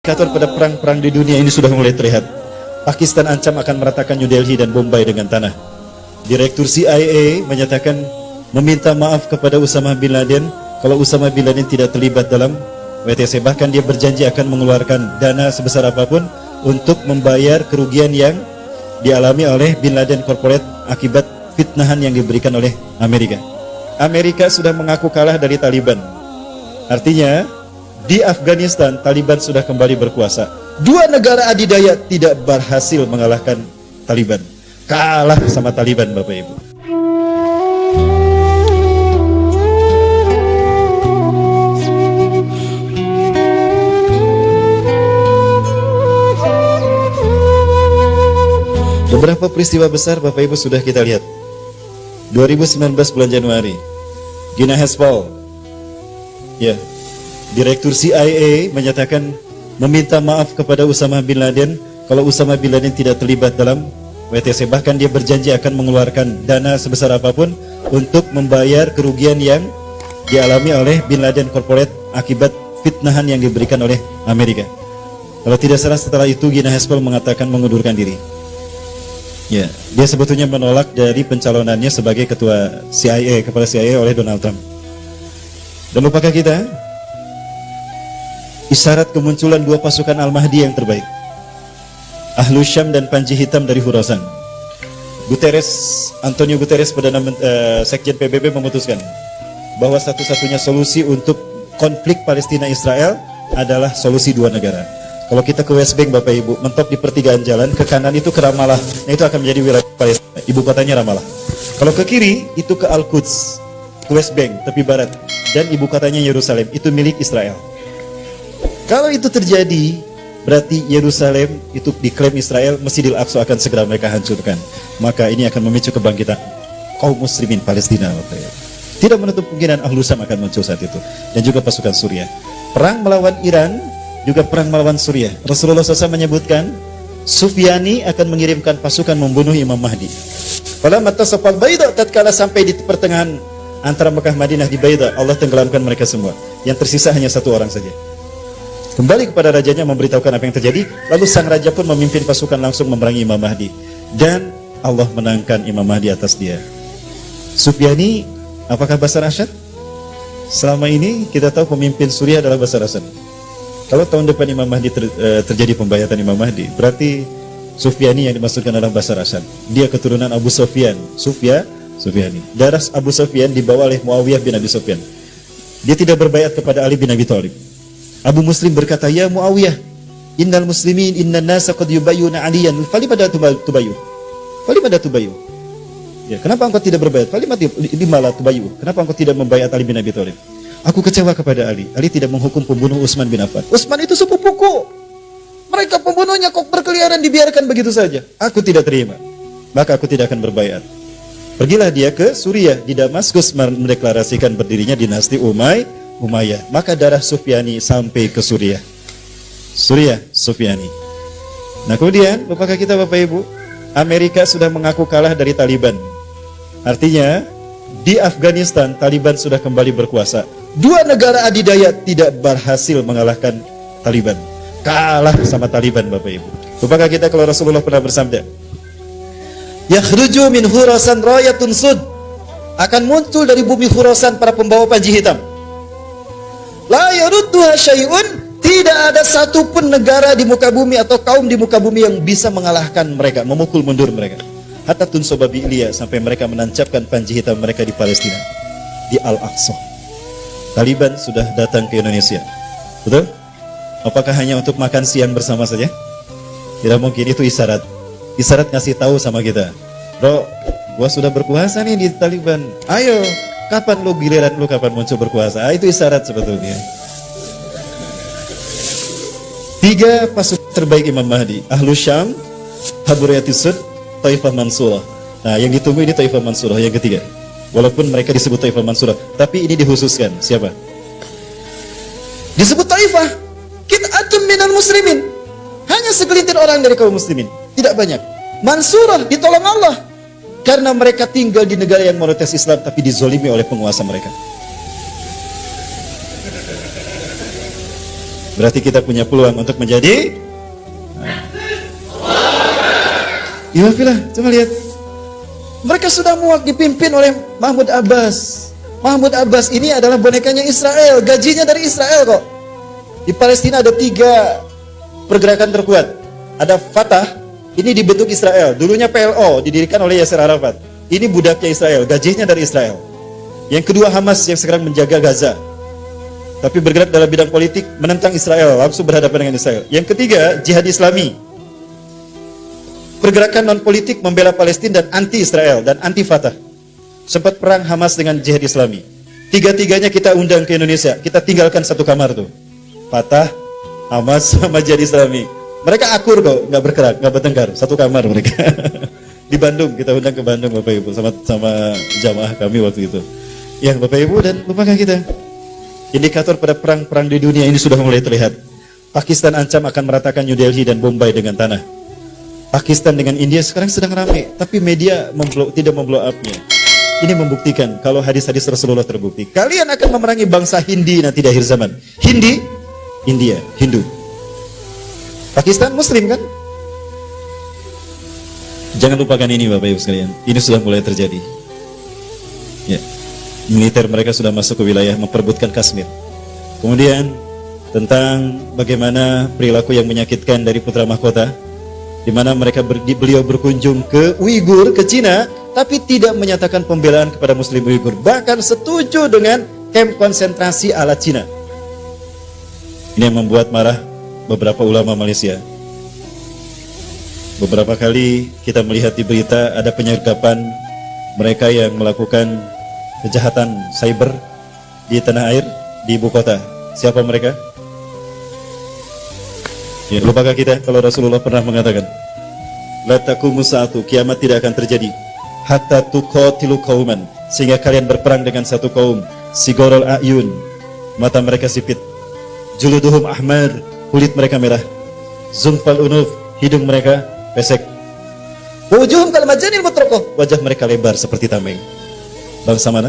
Indikator pada perang-perang di dunia ini sudah mulai terlihat. Pakistan ancam akan meratakan New Delhi dan Bombay dengan tanah. Direktur CIA menyatakan meminta maaf kepada Usama bin Laden kalau Usama bin Laden tidak terlibat dalam WTC. Bahkan dia berjanji akan mengeluarkan dana sebesar apapun untuk membayar kerugian yang dialami oleh Bin Laden Corporate akibat fitnahan yang diberikan oleh Amerika. Amerika sudah mengaku kalah dari Taliban. Artinya di Afghanistan Taliban sudah kembali berkuasa. Dua negara adidaya tidak berhasil mengalahkan Taliban. Kalah sama Taliban, Bapak Ibu. Beberapa peristiwa besar Bapak Ibu sudah kita lihat. 2019 bulan Januari, Gina Haspel, ya, Direktur CIA menyatakan meminta maaf kepada Usama bin Laden kalau Usama bin Laden tidak terlibat dalam WTC. Bahkan dia berjanji akan mengeluarkan dana sebesar apapun untuk membayar kerugian yang dialami oleh Bin Laden Corporate akibat fitnahan yang diberikan oleh Amerika. Kalau tidak salah setelah itu Gina Haspel mengatakan mengundurkan diri. Ya, dia sebetulnya menolak dari pencalonannya sebagai ketua CIA, kepala CIA oleh Donald Trump. Dan lupakah kita isyarat kemunculan dua pasukan Al-Mahdi yang terbaik, Ahlus Syam dan Panji Hitam dari Khurasan. Antonio Guterres, Perdana Sekjen PBB, memutuskan bahwa satu-satunya solusi untuk konflik Palestina-Israel adalah solusi dua negara. Kalau kita ke West Bank, Bapak Ibu, mentok di pertigaan jalan, ke kanan itu ke Ramallah, nah itu akan menjadi wilayah Palestina, ibu kotanya Ramallah. Kalau ke kiri itu ke Al-Quds, ke West Bank, tepi barat, dan ibu kotanya Yerusalem, itu milik Israel. Kalau itu terjadi, berarti Yerusalem itu diklaim Israel, Masjidil Aqsa akan segera mereka hancurkan. Maka ini akan memicu kebangkitan kaum muslimin Palestina. Tidak menutup kemungkinan Ahlus Syam akan muncul saat itu. Dan juga pasukan Suriah. Perang melawan Iran, juga perang melawan Suriah. Rasulullah SAW menyebutkan Sufyani akan mengirimkan pasukan membunuh Imam Mahdi. Pada mata sapal Baida, tatkala sampai di pertengahan antara Mekah Madinah di Baida, Allah tenggelamkan mereka semua. Yang tersisa hanya satu orang saja. Kembali kepada rajanya memberitahukan apa yang terjadi. Lalu sang raja pun memimpin pasukan langsung memerangi Imam Mahdi. Dan Allah menangkan Imam Mahdi atas dia. Sufyani, apakah Bashar Asad? Selama ini kita tahu pemimpin Suriah adalah Bashar Asad. Kalau tahun depan Imam Mahdi terjadi pembayatan Imam Mahdi, berarti Sufyani yang dimaksudkan adalah Bashar Asad. Dia keturunan Abu Sufyan, Sufyani. Darah Abu Sufyan dibawa oleh Muawiyah bin Abi Sufyan. Dia tidak berbayat kepada Ali bin Abi Thalib. Abu Muslim berkata, "Ya Muawiyah, innal muslimin innan nasa qad yubayyuna aliyan, falimada tubayyu?" Falimada tubayyu? Ya, kenapa engkau tidak berbayat? Falimada tubayyu? Kenapa engkau tidak membayat Ali bin Abi Thalib? Aku kecewa kepada Ali. Ali tidak menghukum pembunuh Utsman bin Affan. Utsman itu sepupuku. Mereka pembunuhnya kok berkeliaran dibiarkan begitu saja. Aku tidak terima. Maka aku tidak akan berbayat. Pergilah dia ke Suriah, di Damaskus mendeklarasikan berdirinya dinasti Umayyah. Maka darah Sufyani sampai ke Suriah. Sufyani. Nah kemudian, apakah kita Bapak Ibu? Amerika sudah mengaku kalah dari Taliban. Artinya, di Afghanistan Taliban sudah kembali berkuasa. Dua negara adidaya tidak berhasil mengalahkan Taliban. Kalah sama Taliban, Bapak Ibu. Lupakah kita kalau Rasulullah pernah bersabda, "Yakhruju min Khurasan rayatun sud." Akan muncul dari bumi Khurasan para pembawa panji hitam. La yarudduha syai'un, tidak ada satupun negara di muka bumi atau kaum di muka bumi yang bisa mengalahkan mereka, memukul mundur mereka. Hatta tunsoba bi'liya, sampai mereka menancapkan panji hitam mereka di Palestina, di Al-Aqsa. Taliban sudah datang ke Indonesia. Betul? Apakah hanya untuk makan siang bersama saja? Tidak mungkin, itu isyarat. Isyarat ngasih tahu sama kita, "Bro, gua sudah berkuasa nih di Taliban. Ayo, kapan lu giliran lu kapan muncul berkuasa?" Itu isyarat sebetulnya. 3 pasukan terbaik Imam Mahdi, Ahlus Syam, Haduriyatis Sud, Taifah Mansurah. Nah, yang ditunggu ini Taifah Mansurah yang ketiga. Walaupun mereka disebut Taifah Mansurah, tapi ini dikhususkan. Siapa? Disebut Taifah. Qit'atun minal muslimin. Hanya segelintir orang dari kaum muslimin, tidak banyak. Mansurah, ditolong Allah. Karena mereka tinggal di negara yang mayoritas Islam tapi dizolimi oleh penguasa mereka. Berarti kita punya peluang untuk menjadi Iwafilah, coba lihat. Mereka sudah muak dipimpin oleh Mahmud Abbas. Mahmud Abbas ini adalah bonekanya Israel, gajinya dari Israel kok. Di Palestina ada 3 pergerakan terkuat. Ada Fatah, ini dibentuk Israel. Dulunya PLO, didirikan oleh Yasser Arafat. Ini budaknya Israel, gajinya dari Israel. Yang kedua Hamas yang sekarang menjaga Gaza. Tapi bergerak dalam bidang politik, menentang Israel, langsung berhadapan dengan Israel. Yang ketiga, Jihad Islami. Pergerakan non-politik membela Palestina dan anti-Israel dan anti-Fatah. Sempat perang Hamas dengan Jihad Islami. 3-tiganya kita undang ke Indonesia. Kita tinggalkan satu kamar tuh. Fatah, Hamas, sama Jihad Islami. Mereka akur kok, nggak bergerak, nggak bertengkar. Satu kamar mereka. Di Bandung, kita undang ke Bandung Bapak Ibu. Sama jamaah kami waktu itu. Ya Bapak Ibu, dan lupakan kita. Indikator pada perang-perang di dunia ini sudah mulai terlihat. Pakistan ancam akan meratakan New Delhi dan Bombay dengan tanah. Pakistan dengan India sekarang sedang ramai, tapi media tidak memblow up-nya. Ini membuktikan kalau hadis-hadis Rasulullah terbukti. Kalian akan memerangi bangsa Hindi nanti di akhir zaman. Hindi, India, Hindu. Pakistan Muslim kan? Jangan lupakan ini Bapak Ibu sekalian. Ini sudah mulai terjadi. Ya. Militer mereka sudah masuk ke wilayah memperebutkan Kashmir. Kemudian tentang bagaimana perilaku yang menyakitkan dari putra mahkota, di mana beliau berkunjung ke Uighur, ke Cina, tapi tidak menyatakan pembelaan kepada Muslim Uighur, bahkan setuju dengan kamp konsentrasi ala Cina. Ini yang membuat marah beberapa ulama Malaysia. Beberapa kali kita melihat di berita ada penyergapan mereka yang melakukan kejahatan cyber di tanah air, di ibu kota. Siapa mereka? Ya, lupakah kita kalau Rasulullah pernah mengatakan, la taqumu saatu, kiamat tidak akan terjadi hatta tuqatilu qauman, sehingga kalian berperang dengan satu kaum, sigorul ayun, mata mereka sipit, juluduhum ahmar, kulit mereka merah, zunfal unuf, hidung mereka pesek, wujuhum kal majanil mutraqqah, wajah mereka lebar seperti tameng. Bangsa mana?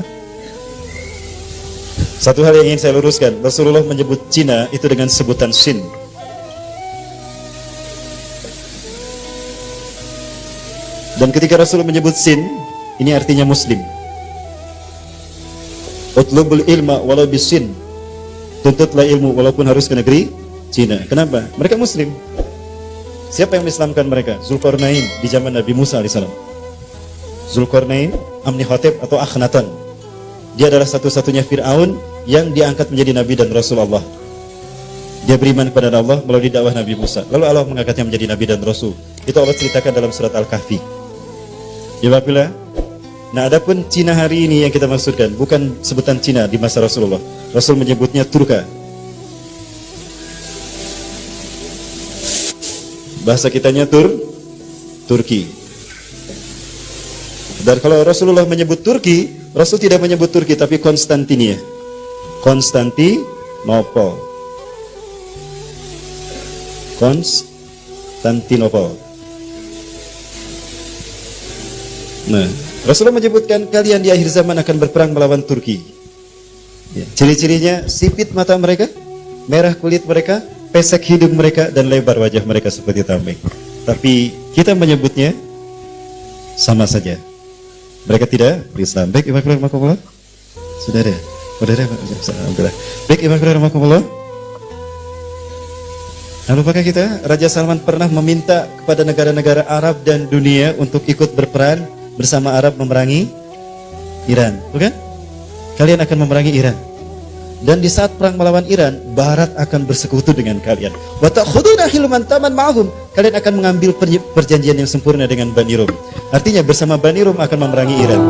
Satu hal yang ingin saya luruskan, Rasulullah menyebut Cina itu dengan sebutan Sin. Dan ketika Rasulullah menyebut Sin, ini artinya Muslim. Utlubul ilma walau bisin, tuntutlah ilmu walaupun harus ke negeri Cina. Kenapa? Mereka Muslim. Siapa yang mengislamkan mereka? Zulkarnain di zaman Nabi Musa alaihissalam. Zulkarnain, Amnihatib atau Akhenaton. Dia adalah satu-satunya Fir'aun yang diangkat menjadi Nabi dan Rasulullah. Dia beriman kepada Allah melalui dakwah Nabi Musa. Lalu Allah mengangkatnya menjadi Nabi dan Rasul. Itu Allah ceritakan dalam surat Al-Kahfi. Ya Bapak. Nah, adapun Cina hari ini yang kita maksudkan bukan sebutan Cina di masa Rasulullah. Rasul menyebutnya Turka. Bahasa kitanya Turki. Dan kalau Rasulullah menyebut Turki, Rasul tidak menyebut Turki tapi Konstantinia. Konstantinopel. Konstantinopel. Nah, Rasulullah menyebutkan kalian di akhir zaman akan berperang melawan Turki. Ya, ciri-cirinya sipit mata mereka, merah kulit mereka, pesek hidung mereka, dan lebar wajah mereka seperti tameng. Tapi kita menyebutnya sama saja. Mereka tidak berislam. Baik, Ibu Rahmatullah. Sudah ada? Sudah ada? Alhamdulillah. Baik, Ibu Rahmatullah. Lalu apakah kita, Raja Salman pernah meminta kepada negara-negara Arab dan dunia untuk ikut berperan bersama Arab memerangi Iran, bukan? Kalian akan memerangi Iran. Dan di saat perang melawan Iran, Barat akan bersekutu dengan kalian. Wa ta'khuduna hilman taman ma'hum. Kalian akan mengambil perjanjian yang sempurna dengan Bani Rum. Artinya bersama Bani Rum akan memerangi Iran.